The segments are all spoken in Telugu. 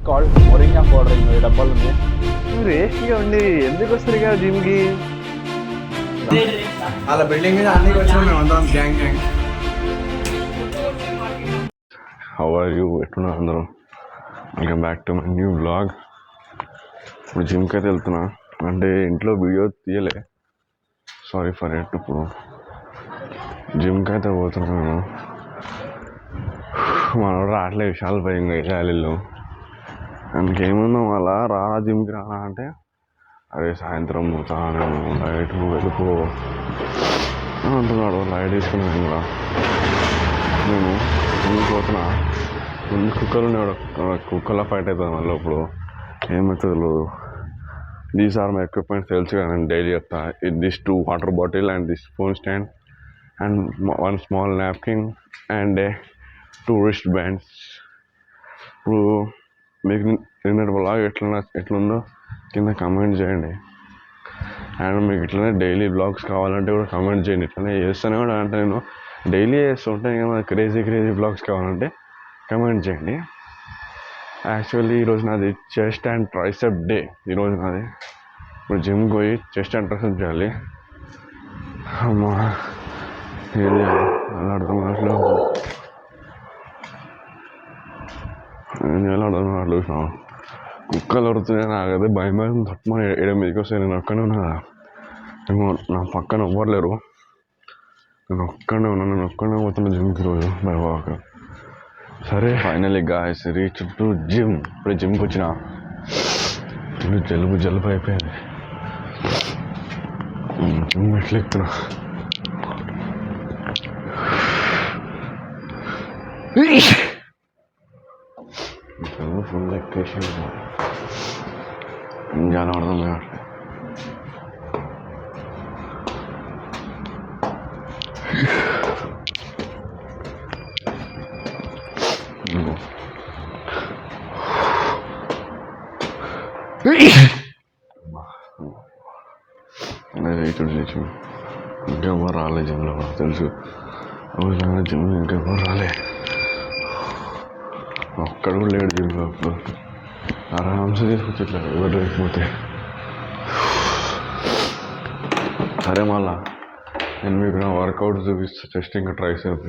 కాల్డ్ మొరింగా పౌడర్ ఈ డబ్బాలు ఉంది. మీరు రేస్ట్గా ఉండి ఎందుకు వస్తారు కదా జిమ్కి? అలా బిల్డింగ్ మీద అన్ని వచ్చాము మేము అందరం gang gang. How are you? ఎట్టున్నా అందరం? Welcome back to my new vlog. ఇప్పుడు జిమ్కి అయితే వెళ్తున్నా, అంటే ఇంట్లో వీడియో తీయలే, సారీ ఫర్ ఇట్. ఇప్పుడు జిమ్కి అయితే పోతున్నాను. మనోడు రావట్లే విషయాలు భయంగా వేసేయాలి. అందుకేముందాం అలా రా జిమ్కి రా అంటే, అరే సాయంత్రం పోతా నేను, లైట్ వెళ్ళిపో అంటున్నాడు. లైట్ తీసుకున్నాను కూడా. నేను ముందుకు పోతున్నా, ముందు కుక్కలు ఉన్నాడు, కుక్కల ఫైట్ అవుతుంది మళ్ళీ. ఇప్పుడు ఏమవుతుంది లేదు. దీస్ ఆర్ మై ఎక్విప్మెంట్స్ తెలుసు కదా, నేను డైలీ చెప్తా. This 2 water bottle and this phone stand and 1 small napkin and 2 wrist bands. ఇప్పుడు మీకు నిన్నటి బ్లాగ్ ఎట్లుందో కింద కమెంట్ చేయండి. అండ్ మీకు ఇట్లనే డైలీ బ్లాగ్స్ కావాలంటే కూడా కమెంట్ చేయండి. ఇట్లనే చేస్తూనే కూడా, అంటే నేను డైలీ చేస్తుంటే ఇంకా క్రేజీ బ్లాగ్స్ కావాలంటే కమెంట్ చేయండి. యాక్చువల్లీ ఈరోజు నాది చెస్ట్ అండ్ ట్రైసెప్ డే. ఈరోజు నాది. ఇప్పుడు జిమ్కి పోయి చెస్ట్ అండ్ ట్రైసెప్ చేయాలి. అమ్మా ఏది అలా అర్థం కావట్లేదు, ఎలా అర్థం కావట్లేదు. కుక్కలు వరుతున్నాయి, నాకైతే భయం తప్పమని 7 మీదకి వస్తాయి. నేను ఒక్కనే ఉన్నా కదా, ఏమో నా పక్కన ఎవ్వరులేరు, నేను ఒక్కనే పోతున్నా జిమ్కి రోజు బయవాక. సరే finally guys reach to gym. ఇప్పుడు జిమ్కి వచ్చిన జలుబు అయిపోయింది. జిమ్ ఎట్లా ఎక్కుతున్నా, ఫుల్ ఎక్కేసి ఇంకా అర్థం కావట్లేదు. ఇంకెవ్వరు రాలే జిమ్లో, తెలుసు. జిమ్ ఇంకెవ్వరు రాలే, ఒక్కడు కూడా లేడు జిమ్లో. ఆరామ్సే తీసుకొచ్చట్లేదు ఎవరు లేకపోతే. సరే మళ్ళా నేను మీకు నా వర్కౌట్ చూపిస్తా, చెస్ట్ ఇంకా tricep.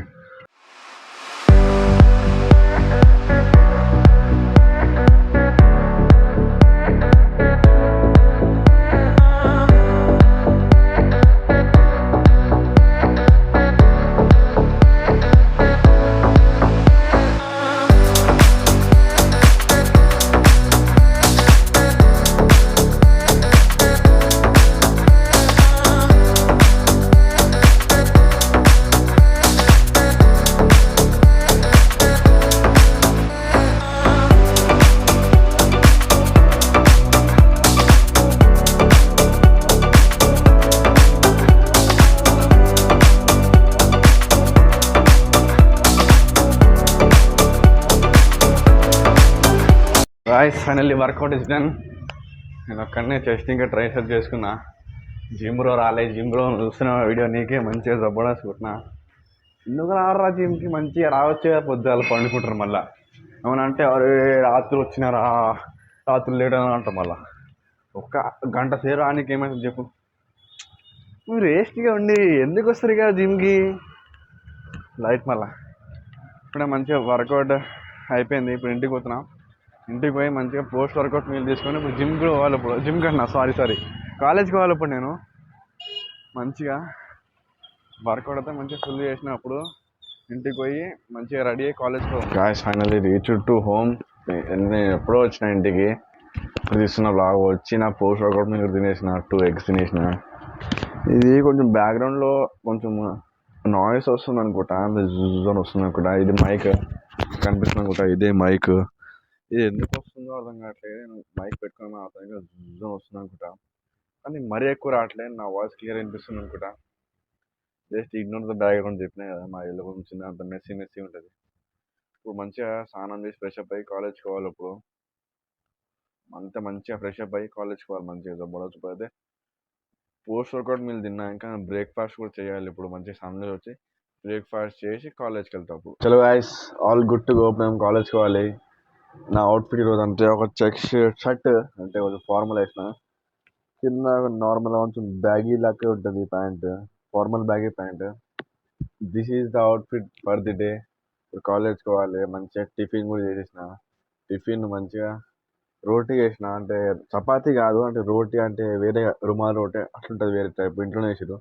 Guys finally workout is done. నేను ఒక్కడనే చెస్ట్ ఇంకా ట్రైసెప్ చేసుకున్నా. జిమ్లో రాలే, జిమ్లో చూస్తున్న వీడియో నీకే మంచిగా జబర్దస్త్ కొట్టినా. ఎందుకు రారా జిమ్కి? మంచిగా రావచ్చే, పొద్దుగాల పండుకుంటారు మళ్ళీ. ఏమనంటే అరే రాత్రి వచ్చినారా, రాత్రి లేట్ అని అంటాం. మళ్ళీ ఒక్క గంట సేపు రానికి ఏమైంది చెప్పు? మీరు రేస్ట్గా ఉండి ఎందుకు వస్తారు కదా జిమ్కి? లైట్ మళ్ళీ ఇప్పుడే మంచిగా వర్కౌట్ అయిపోయింది. ఇప్పుడు ఇంటికి పోతున్నా. ఇంటికి పోయి మంచిగా పోస్ట్ వర్కౌట్ మీల్ తీసుకొని ఇప్పుడు జిమ్ కూడా పోవాలి. ఇప్పుడు జిమ్ కన్నా సారీ కాలేజ్కి పోవాలి. ఇప్పుడు నేను మంచిగా వర్కౌట్ అయితే మంచిగా ఫుల్ చేసినప్పుడు ఇంటికి పోయి మంచిగా రెడీ అయ్యి కాలేజ్కి పోవాలి. Guys finally reach to home. నేను ఎప్పుడో వచ్చిన ఇంటికి, ఇప్పుడు తీస్తున్న బ్లాగ్. వచ్చిన పోస్ట్ వర్కౌట్ మీద తినేసిన 2 eggs తినేసిన. ఇది కొంచెం బ్యాక్గ్రౌండ్లో కొంచెం నాయిస్ వస్తుంది అనుకుంటా, జూజన్ వస్తుంది అనుకుంటా. ఇది మైక్ కనిపిస్తుంది అనుకుంటా, ఇదే మైక్. ఇది ఎందుకు వస్తుందో అర్థం కావట్లేదు. నేను మైక్ పెట్టుకుని అర్థంగా జూజన్ వస్తుంది అనుకుంటా, కానీ మరీ ఎక్కువ రావట్లేదు. నా వాయిస్ క్లియర్ అనిపిస్తుంది అనుకుంటా. జస్ట్ ఇగ్నోర్ ద బ్యాక్గ్రౌండ్ చెప్పినా కదా, మా ఇల్లు కొంచెం అంత మెస్సీ ఉంటుంది. ఇప్పుడు మంచిగా స్నానం చేసి ఫ్రెష్ అప్ అయ్యి కాలేజ్కి పోవాలి. ఇప్పుడు అంత మంచిగా ఫ్రెష్ అప్ అయ్యి కాలేజ్కి పోవాలి. మంచిగా జబర్దస్త్ అయితే పోస్ట్ వర్కౌట్ మీల్ తిన్నా, ఇంకా బ్రేక్ఫాస్ట్ కూడా చేయాలి. ఇప్పుడు మంచిగా సందులో వచ్చి బ్రేక్ఫాస్ట్ చేసి కాలేజ్కి వెళ్తాం. చలో guys, all good to go. మేము కాలేజ్కి పోవాలి. నా అవుట్ఫిట్ ఈరోజు అంటే ఒక చెక్ షర్ట్ అంటే కొంచెం ఫార్మల్ వేసిన, కింద నార్మల్ కొంచెం బ్యాగీ లాగా ఉంటుంది pant, formal baggy pant. This is the outfit for the day. ఇప్పుడు కాలేజ్కి పోవాలి, మంచిగా టిఫిన్ కూడా చేసేసిన. టిఫిన్ మంచిగా రోటీ చేసిన, అంటే చపాతీ కాదు, అంటే రోటీ అంటే వేరే రుమాల్ రోటీ అట్లుంటుంది, వేరే టైప్ ఇంట్లోనే వేసారు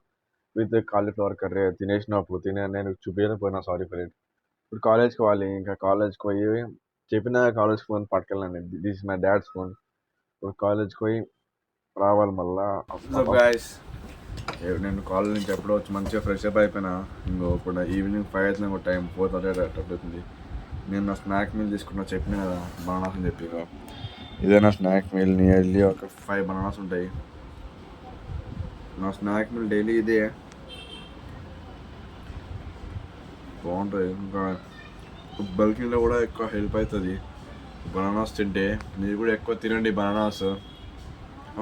విత్ కాలీఫ్లవర్ కర్రీ. తినేసినప్పుడు నేను చూపించకపోయినా, సారీ ఫర్ ఇట్. ఇప్పుడు కాలేజ్కి పోవాలి, ఇంకా కాలేజ్కి పోయి చెప్పిన కాలేజ్ ఫోన్ పట్టుకెళ్ళండి, దిస్ మై డాడ్స్ ఫోన్. ఇప్పుడు కాలేజ్కి పోయి రావాలి మళ్ళా. గాయస్, నేను కాలేజ్ నుంచి ఎప్పుడో వచ్చి మంచిగా ఫ్రెష్ అప్ అయిపోయినా. ఇప్పుడు ఈవినింగ్ 5 అవుతుంది, ఇంకో టైం 4:30 అవుతుంది. నేను నా స్నాక్ మీల్ తీసుకున్నా, చెప్పిన కదా బనానాస్ అని చెప్పి. ఇదే నా స్నాక్ మీల్, నియర్లీ ఒక 5 బనానాస్ ఉంటాయి. నా స్నాక్ మీల్ డైలీ ఇదే, బాగుంటుంది. ఇంకా బల్కింగ్లో కూడా ఎక్కువ హెల్ప్ అవుతుంది బనానాస్ తింటే. మీరు కూడా ఎక్కువ తినండి బనానాస్.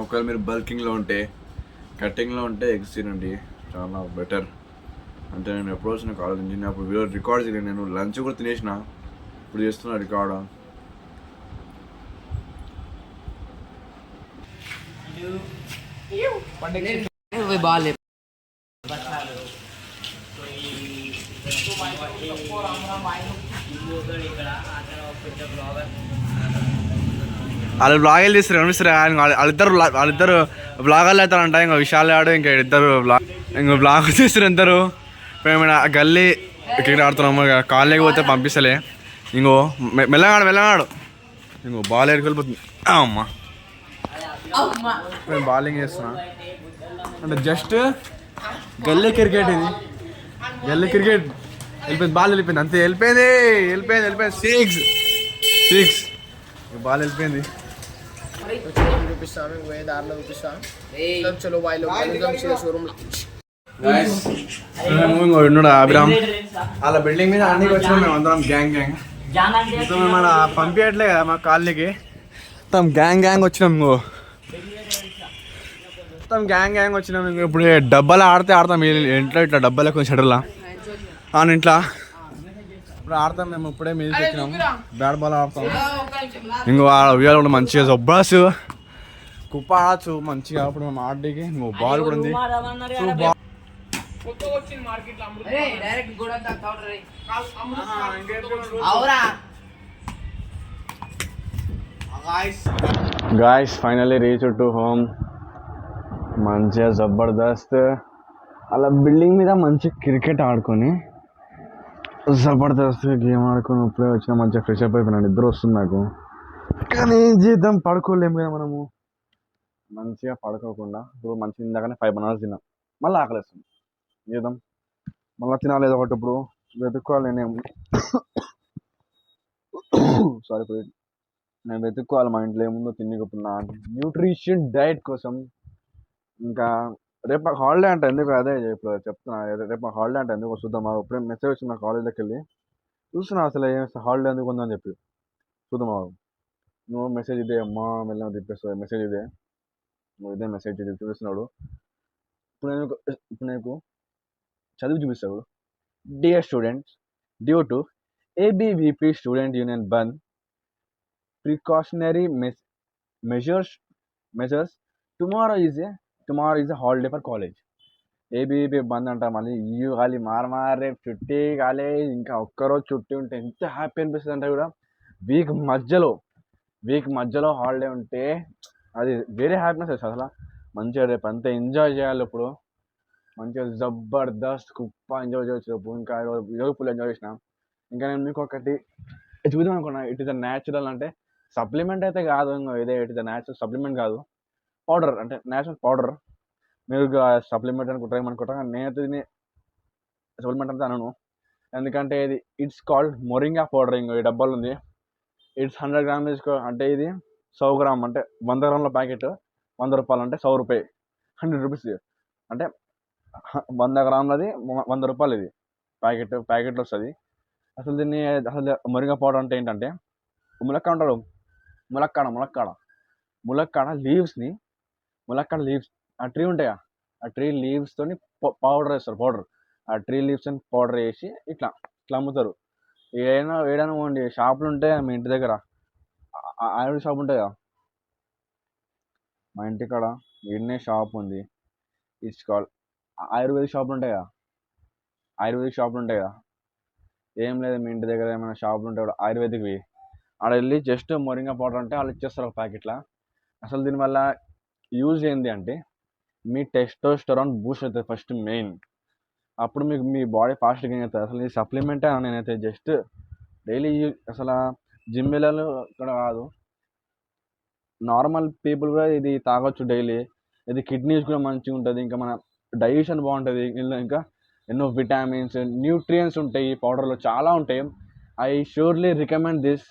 ఒకవేళ మీరు బల్కింగ్లో ఉంటే, కటింగ్లో ఉంటే ఎగ్స్ తినండి, చాలా బెటర్. అంటే నేను ఎప్పుడో వచ్చిన కాలేజ్ నుంచి, అప్పుడు వీడియో రికార్డ్ చేయలేదు, నేను లంచ్ కూడా తినేసిన, ఇప్పుడు చేస్తున్నా రికార్డ్. బాగాలేదు. వాళ్ళు బ్లాగులు తీస్తారు కనిపిస్తారు, వాళ్ళిద్దరు బ్లాగర్లు అవుతారంట. ఇంకా విశాల్ ఆడు ఇంకా ఇద్దరు ఇంకో బ్లాగ్ తీస్తారు ఇద్దరు. ఇప్పుడు ఏమైనా గల్లీ క్రికెట్ ఆడుతున్నాము, కాలేజీకి పోతే పంపిస్తలే. ఇంకో మెల్లగాడు ఇంకో బాల్ ఎడుకెళ్ళిపోతుంది. అమ్మ నేను బౌలింగ్ చేస్తున్నా, అంటే జస్ట్ గల్లీ క్రికెట్ ఇది, గల్లీ క్రికెట్. వెళ్ళిపోయింది, బాల్ వెళ్ళిపోయింది, అంతే వెళ్ళిపోయింది. సిక్స్ బాల్ వెళ్ళిపోయింది. చూపిస్తాను, పోయే దారిలో చూపిస్తాను. చలో బాయ్లో షోరూమ్లో ఉన్నాడు అభిరామ్. వాళ్ళ బిల్డింగ్ మీద అన్నీ వచ్చినాం మేము అందరం, గ్యాంగ్ మన పంపించట్లే కదా మా కాలనీకి. మొత్తం గ్యాంగ్ వచ్చినాం. మొత్తం గ్యాంగ్ వచ్చినాం. ఇప్పుడు డబ్బాలు ఆడతాం ఇంట్లో, ఇట్లా డబ్బాలు కొంచెం షటర్లా అని ఇంట్లో ఇప్పుడు ఆడతాం. మేము ఇప్పుడే మీద ఎక్కినాము, బ్యాట్ బాల్ ఆడతాం. ఇంకో ఉయ్యాలు కూడా మంచిగా జబ్బాస్ కుప్ప ఆడచ్చు మంచిగా. అప్పుడు మేము ఆడడానికి ఇంకో బాల్ కూడా ఉంది. Guys finally reach to home. మంచిగా జబర్దస్త్ అలా బిల్డింగ్ మీద మంచి క్రికెట్ ఆడుకొని, జబర్దస్త్ గేమ్ ఆడుకొని ఇప్పుడే వచ్చిన, మంచిగా ఫ్రెష్ అప్ అయిపోయినా. నిద్ర వస్తుంది నాకు, కానీ ఏం చేద్దాం, పడుకోలేము కదా మనము. మంచిగా పడుకోకుండా ఇప్పుడు మంచిగా ఇందాకనే 5 బనానాస్ తిన్నాం, మళ్ళీ ఆకలిస్తుంది. చేద్దాం, మళ్ళీ తినాలి ఏదో ఒకటి. ఇప్పుడు వెతుక్కోవాలి నేను సారీ ఫర్ ఇట్. నేను వెతుక్కోవాలి మా ఇంట్లో ఏముందో తిని నా న్యూట్రిషన్ డైట్ కోసం. ఇంకా రేపు మాకు హాలిడే అంట, ఎందుకు అదే ఇప్పుడు చెప్తున్నా. రేపు మాకు హాలిడే అంటే ఎందుకు చూద్దాం. మాకు ఇప్పుడే మెసేజ్ వచ్చింది, మా కాలేజ్లోకి వెళ్ళి చూస్తున్నా అసలు ఏం హాలిడే ఎందుకు ఉందని చెప్పి. చూద్దాం, నువ్వు మెసేజ్ ఇదే అమ్మా, మెల్లగా తిప్పేస్తావు. మెసేజ్ ఇదే, నువ్వు ఇదే మెసేజ్ చూపిస్తున్నాడు. ఇప్పుడు నీకు చదివి చూపిస్తాడు. Dear students, due to ABVP student union bandh precautionary measures, tomorrow is a holiday for college. ABVP బంద్ అంట, మళ్ళీ ఇయ్యు ఖాళీ రేపు చుట్టి ఖాళీ. ఇంకా ఒక్కరోజు చుట్టి ఉంటే ఎంత హ్యాపీ అనిపిస్తుంది అంటే కూడా. వీక్ మధ్యలో హాలిడే ఉంటే అది వేరే హ్యాపీనెస్ అసలు. మంచిగా రేపు అంతా ఎంజాయ్ చేయాలి. ఇప్పుడు మంచిగా జబర్దస్త్ కుప్ప ఎంజాయ్ చేయవచ్చు రేపు. ఇంకా ఈరోజు ఫుల్ ఎంజాయ్ చేసినా. ఇంకా నేను మీకు ఒకటి చూద్దాం అనుకున్నా. ఇట్ ఈస్ అ న్యాచురల్, అంటే సప్లిమెంట్ అయితే కాదు, ఇంకా ఇదే it is a natural supplement కాదు, పౌడర్, అంటే న్యాచురల్ పౌడర్. మీరు సప్లిమెంట్ అనుకుంటారా, నేనైతే దీన్ని సప్లిమెంట్ అంతా అనను. ఎందుకంటే ఇది ఇట్స్ కాల్డ్ మొరింగా పౌడర్. ఇంకా ఈ డబ్బాలు ఉంది, ఇట్స్ 100 గ్రామ్ తీసుకో, అంటే ఇది 100 గ్రామ్, అంటే 100 గ్రాముల ప్యాకెట్ 100 రూపాయలు, అంటే 100 రూపాయి, 100 రూపీస్. అంటే 100 గ్రాములది 100 రూపాయలు. ఇది ప్యాకెట్లో వస్తుంది. అసలు మొరింగా పౌడర్ అంటే ఏంటంటే, ములక్కాడ ఉంటాడు, ములక్కాడ లీవ్స్ ఆ ట్రీ ఉంటాయా, ఆ ట్రీ లీవ్స్తోని పౌడర్ వేస్తారు. ఆ ట్రీ లీవ్స్ అని పౌడర్ వేసి ఇట్లా అమ్ముతారు. ఏదైనా పోండి, షాపులు ఉంటాయి మీ ఇంటి దగ్గర, ఆయుర్వేదిక్ షాప్ ఉంటుంది కదా మా ఇంటి కాడ ఈడనే షాప్ ఉంది. ఇట్స్ కాల్ ఆయుర్వేదిక్ షాపులు ఉంటాయి కదా ఆయుర్వేదిక్ షాపులు ఉంటాయి కదా ఏం లేదు మీ ఇంటి దగ్గర ఏమైనా షాపులు ఉంటాయి కూడా ఆయుర్వేదిక్వి ఆడ వెళ్ళి జస్ట్ మొరింగా పౌడర్ అంటే వాళ్ళు ఇచ్చేస్తారు ఒక ప్యాకెట్లా. అసలు దీనివల్ల యూజ్ ఏంటి అంటే మీ టెస్టోస్టెరాన్ బూస్ట్ అవుతుంది ఫస్ట్ మెయిన్. అప్పుడు మీకు మీ బాడీ ఫాస్ట్ గెయిన్ అవుతుంది. అసలు ఈ సప్లిమెంటే నేనైతే జస్ట్ డైలీ అసలు జిమ్ వెళ్ళాలి ఇక్కడ కాదు, నార్మల్ పీపుల్ కూడా ఇది తాగొచ్చు డైలీ. ఇది కిడ్నీస్ కూడా మంచిగా ఉంటుంది, ఇంకా మన డైజెషన్ బాగుంటుంది, ఇందులో ఇంకా ఎన్నో విటామిన్స్ న్యూట్రియంట్స్ ఉంటాయి ఈ పౌడర్లో చాలా ఉంటాయి. I surely recommend this.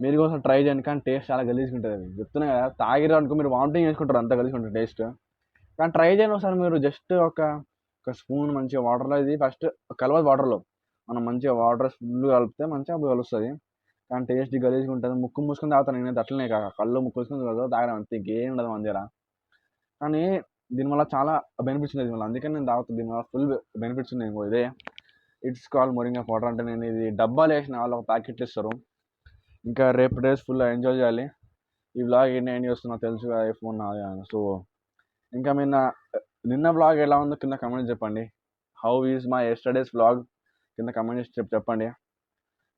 మీరు కోసం ట్రై చేయండి, కానీ టేస్ట్ చాలా గలీజ్గా ఉంటుంది. అది చెప్తున్నా కదా, తాగిరు అనుకో మీరు వామిటింగ్ చేసుకుంటారు, అంత గలీజ్గా ఉంటుంది టేస్ట్. కానీ ట్రై చేయండి ఒకసారి మీరు. జస్ట్ ఒక స్పూన్ మంచిగా వాటర్లో, ఇది ఫస్ట్ కలవదు వాటర్లో, మనం మంచిగా వాటర్ ఫుల్ కలిపితే మంచిగా కలుస్తుంది. కానీ టేస్ట్ గలీజ్గా ఉంటుంది. ముక్కు మూసుకొని తాగుతాను నేనైతే అట్లనే కాక, కళ్ళు ముక్కు మూసుకొని తాగడం అంతే, ఇంకేం ఉండదు మన దగ్గర. కానీ దీనివల్ల చాలా బెనిఫిట్స్ ఉన్నాయి దీనివల్ల, అందుకని నేను తాగుతాను. దీనివల్ల ఫుల్ బెనిఫిట్స్ ఉన్నాయి. ఇంకో ఇదే ఇట్స్ కాల్ మొరింగా పౌడర్. అంటే నేను ఇది డబ్బాలు వేసిన వాళ్ళు ఒక ప్యాకెట్లు ఇస్తారు. ఇంకా రేపు డేస్ ఫుల్ ఎంజాయ్ చేయాలి. ఈ వ్లాగ్ ఏం చేస్తున్నా తెలుసు కదా, ఐఫోన్ సో ఇంకా నిన్న వ్లాగ్ ఎలా ఉందో కింద కమెంట్ చెప్పండి. How is my yesterday's vlog కింద కమెంట్ చేసి చెప్పండి.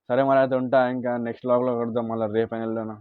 సరే మరి అయితే ఉంటా, ఇంకా నెక్స్ట్ వ్లాగ్లో కలుద్దాం మళ్ళీ రేపు అయినా.